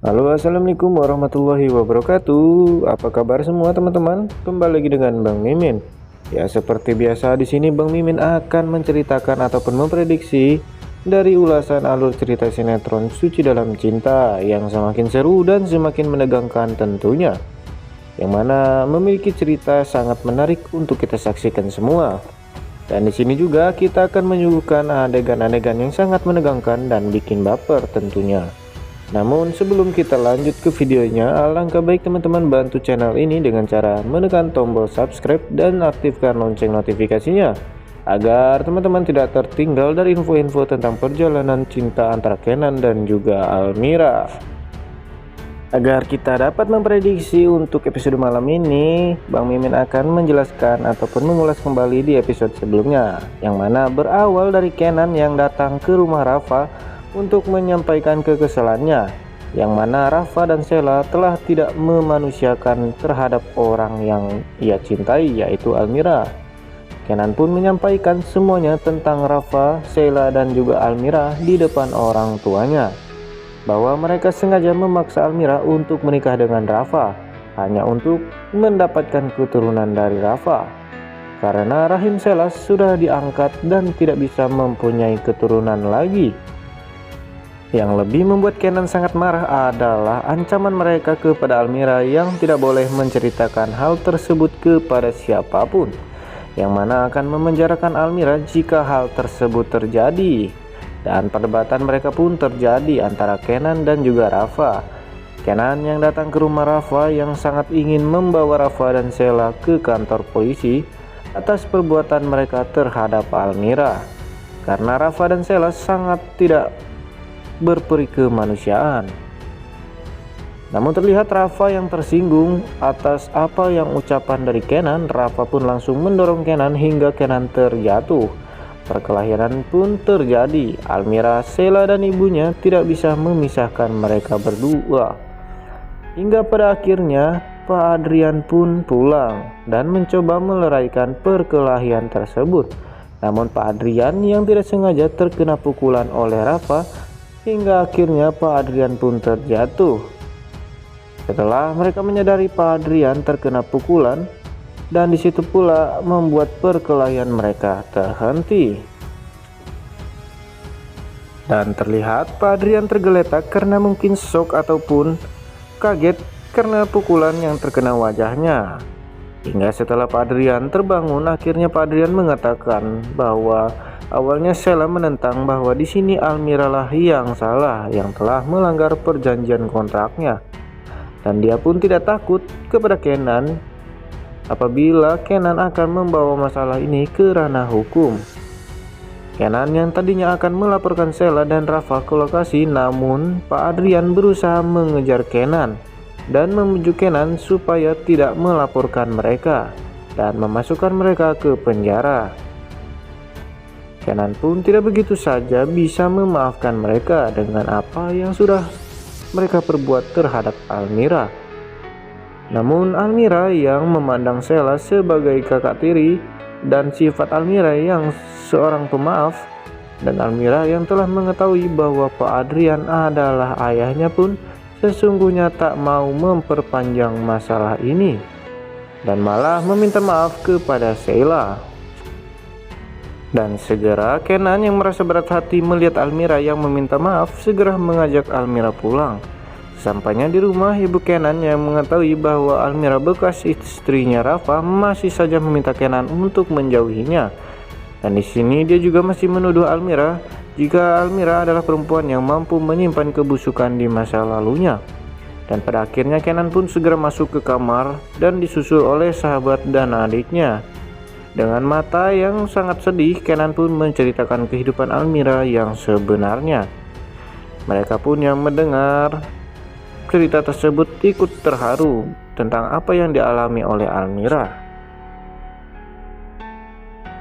Halo, assalamualaikum warahmatullahi wabarakatuh. Apa kabar semua teman-teman? Kembali lagi dengan Bang Mimin. Ya, seperti biasa di sini Bang Mimin akan menceritakan ataupun memprediksi dari ulasan alur cerita sinetron Suci Dalam Cinta yang semakin seru dan semakin menegangkan tentunya. Yang mana memiliki cerita sangat menarik untuk kita saksikan semua. Dan di sini juga kita akan menyuguhkan adegan-adegan yang sangat menegangkan dan bikin baper tentunya. Namun sebelum kita lanjut ke videonya, alangkah baik teman-teman bantu channel ini dengan cara menekan tombol subscribe dan aktifkan lonceng notifikasinya agar teman-teman tidak tertinggal dari info-info tentang perjalanan cinta antara Kenan dan juga Almira. Agar kita dapat memprediksi untuk episode malam ini, Bang Mimin akan menjelaskan ataupun mengulas kembali di episode sebelumnya, yang mana berawal dari Kenan yang datang ke rumah Rafa untuk menyampaikan kekesalannya, yang mana Rafa dan Sheila telah tidak memanusiakan terhadap orang yang ia cintai, yaitu Almira. Kenan pun menyampaikan semuanya tentang Rafa, Sheila dan juga Almira di depan orang tuanya, bahwa mereka sengaja memaksa Almira untuk menikah dengan Rafa hanya untuk mendapatkan keturunan dari Rafa, karena rahim Sheila sudah diangkat dan tidak bisa mempunyai keturunan lagi. Yang lebih membuat Kenan sangat marah adalah ancaman mereka kepada Almira yang tidak boleh menceritakan hal tersebut kepada siapapun, yang mana akan memenjarakan Almira jika hal tersebut terjadi. Dan perdebatan mereka pun terjadi antara Kenan dan juga Rafa. Kenan yang datang ke rumah Rafa yang sangat ingin membawa Rafa dan Sheila ke kantor polisi atas perbuatan mereka terhadap Almira, karena Rafa dan Sheila sangat tidak berperi kemanusiaan. Namun terlihat Rafa yang tersinggung atas apa yang ucapan dari Kenan. Rafa pun langsung mendorong Kenan hingga Kenan terjatuh. Perkelahian pun terjadi. Almira, Sheila dan ibunya tidak bisa memisahkan mereka berdua. Hingga pada akhirnya Pak Adrian pun pulang dan mencoba meleraikan perkelahian tersebut. Namun Pak Adrian yang tidak sengaja terkena pukulan oleh Rafa, hingga akhirnya Pak Adrian pun terjatuh. Setelah mereka menyadari Pak Adrian terkena pukulan, dan disitu pula membuat perkelahian mereka terhenti. Dan terlihat Pak Adrian tergeletak karena mungkin shock ataupun kaget karena pukulan yang terkena wajahnya. Hingga setelah Pak Adrian terbangun, akhirnya Pak Adrian mengatakan bahwa awalnya Sheila menentang bahwa di sini Almira lah yang salah, yang telah melanggar perjanjian kontraknya, dan dia pun tidak takut kepada Kenan apabila Kenan akan membawa masalah ini ke ranah hukum. Kenan yang tadinya akan melaporkan Sheila dan Rafa ke lokasi, namun Pak Adrian berusaha mengejar Kenan dan membujuk Kenan supaya tidak melaporkan mereka dan memasukkan mereka ke penjara. Kenan pun tidak begitu saja bisa memaafkan mereka dengan apa yang sudah mereka perbuat terhadap Almira. Namun Almira yang memandang Sheila sebagai kakak tiri, dan sifat Almira yang seorang pemaaf, dan Almira yang telah mengetahui bahwa Pak Adrian adalah ayahnya pun sesungguhnya tak mau memperpanjang masalah ini dan malah meminta maaf kepada Sheila. Dan segera Kenan yang merasa berat hati melihat Almira yang meminta maaf segera mengajak Almira pulang. Sampainya di rumah, ibu Kenan yang mengetahui bahwa Almira bekas istrinya Rafa masih saja meminta Kenan untuk menjauhinya. Dan di sini dia juga masih menuduh Almira jika Almira adalah perempuan yang mampu menyimpan kebusukan di masa lalunya. Dan pada akhirnya Kenan pun segera masuk ke kamar dan disusul oleh sahabat dan adiknya. Dengan mata yang sangat sedih, Kenan pun menceritakan kehidupan Almira yang sebenarnya. Mereka pun yang mendengar cerita tersebut ikut terharu tentang apa yang dialami oleh Almira.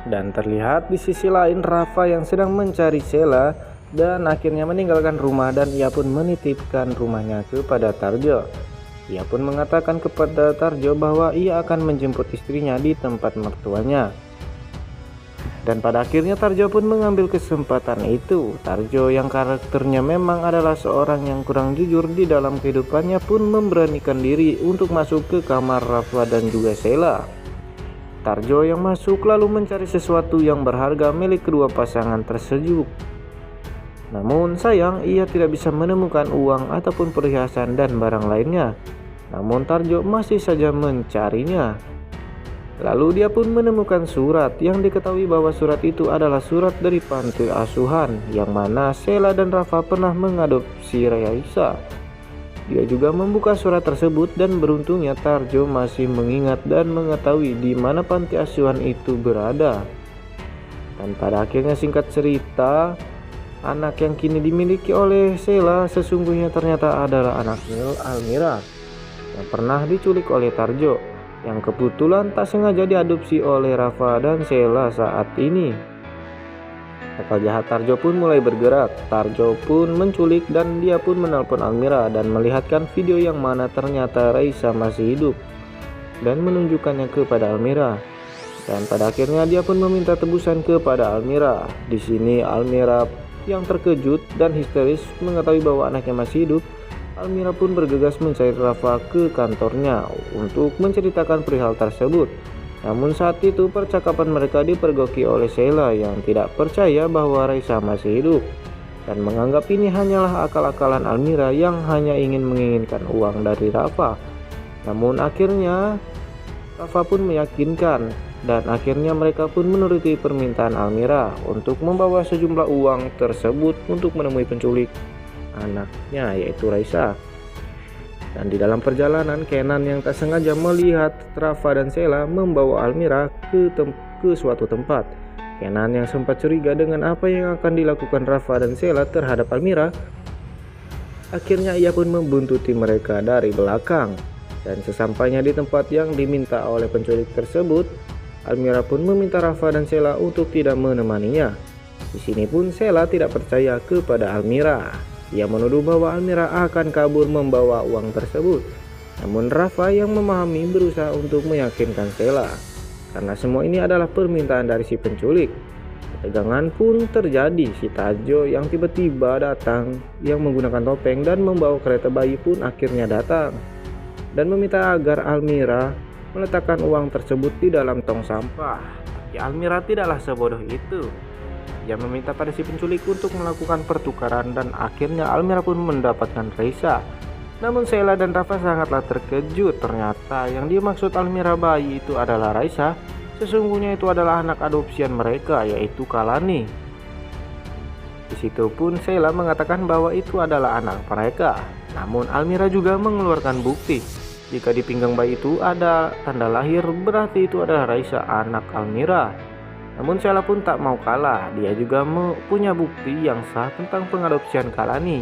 Dan terlihat di sisi lain Rafa yang sedang mencari Sheila dan akhirnya meninggalkan rumah, dan ia pun menitipkan rumahnya kepada Tarjo. Ia pun mengatakan kepada Tarjo bahwa ia akan menjemput istrinya di tempat mertuanya. Dan pada akhirnya Tarjo pun mengambil kesempatan itu. Tarjo yang karakternya memang adalah seorang yang kurang jujur di dalam kehidupannya pun memberanikan diri untuk masuk ke kamar Rafa dan juga Sheila. Tarjo yang masuk lalu mencari sesuatu yang berharga milik kedua pasangan tersebut. Namun sayang ia tidak bisa menemukan uang ataupun perhiasan dan barang lainnya. Namun Tarjo masih saja mencarinya. Lalu dia pun menemukan surat yang diketahui bahwa surat itu adalah surat dari panti asuhan yang mana Sheila dan Rafa pernah mengadopsi Raisa. Dia juga membuka surat tersebut dan beruntungnya Tarjo masih mengingat dan mengetahui di mana panti asuhan itu berada. Dan pada akhirnya singkat cerita, anak yang kini dimiliki oleh Sheila sesungguhnya ternyata adalah anak Almira yang pernah diculik oleh Tarjo, yang kebetulan tak sengaja diadopsi oleh Rafa dan Sheila saat ini. Akal jahat Tarjo pun mulai bergerak. Tarjo pun menculik dan dia pun menelpon Almira dan melihatkan video yang mana ternyata Raisa masih hidup dan menunjukkannya kepada Almira. Dan pada akhirnya dia pun meminta tebusan kepada Almira. Di sini Almira yang terkejut dan histeris mengetahui bahwa anaknya masih hidup. Almira pun bergegas mencari Rafa ke kantornya untuk menceritakan perihal tersebut. Namun saat itu percakapan mereka dipergoki oleh Sheila yang tidak percaya bahwa Raisa masih hidup dan menganggap ini hanyalah akal-akalan Almira yang hanya ingin menginginkan uang dari Rafa. Namun akhirnya Rafa pun meyakinkan dan akhirnya mereka pun menuruti permintaan Almira untuk membawa sejumlah uang tersebut untuk menemui penculik anaknya yaitu Raisa. Dan di dalam perjalanan Kenan yang tak sengaja melihat Rafa dan Sheila membawa Almira ke suatu tempat. Kenan yang sempat curiga dengan apa yang akan dilakukan Rafa dan Sheila terhadap Almira, akhirnya ia pun membuntuti mereka dari belakang. Dan sesampainya di tempat yang diminta oleh penculik tersebut, Almira pun meminta Rafa dan Sheila untuk tidak menemaninya. Di sini pun Sheila tidak percaya kepada Almira. Ia menuduh bahwa Almira akan kabur membawa uang tersebut. Namun Rafa yang memahami berusaha untuk meyakinkan Sheila karena semua ini adalah permintaan dari si penculik. Ketegangan pun terjadi. Si Tarjo yang tiba-tiba datang yang menggunakan topeng dan membawa kereta bayi pun akhirnya datang dan meminta agar Almira meletakkan uang tersebut di dalam tong sampah. Tapi Almira tidaklah sebodoh itu. Ia meminta pada si penculik untuk melakukan pertukaran dan akhirnya Almira pun mendapatkan Raisa. Namun Sheila dan Rafa sangatlah terkejut, ternyata yang dimaksud Almira bayi itu adalah Raisa. Sesungguhnya itu adalah anak adopsian mereka yaitu Kalani. Di situ pun Sheila mengatakan bahwa itu adalah anak mereka. Namun Almira juga mengeluarkan bukti. Jika di pinggang bayi itu ada tanda lahir, berarti itu adalah Raisa anak Almira. Namun Sheila pun tak mau kalah, dia juga punya bukti yang sah tentang pengadopsian Kalani.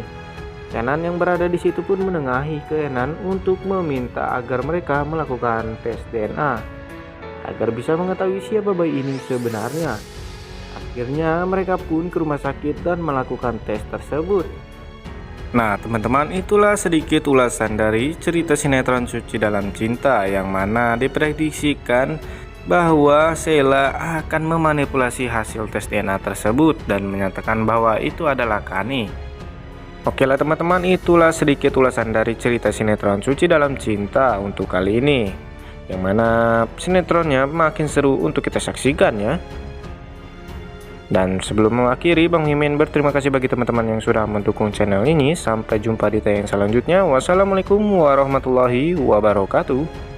Kenan yang berada di situ pun menengahi Kenan untuk meminta agar mereka melakukan tes DNA agar bisa mengetahui siapa bayi ini sebenarnya. Akhirnya mereka pun ke rumah sakit dan melakukan tes tersebut. Nah teman-teman, itulah sedikit ulasan dari cerita sinetron Suci Dalam Cinta yang mana diprediksikan bahwa Sheila akan memanipulasi hasil tes DNA tersebut dan menyatakan bahwa itu adalah Kani. Oke lah teman-teman, itulah sedikit ulasan dari cerita sinetron Suci Dalam Cinta untuk kali ini, yang mana sinetronnya makin seru untuk kita saksikan ya. Dan sebelum mengakhiri, Bang Mimin berterima kasih bagi teman-teman yang sudah mendukung channel ini. Sampai jumpa di tayang selanjutnya. Wassalamualaikum warahmatullahi wabarakatuh.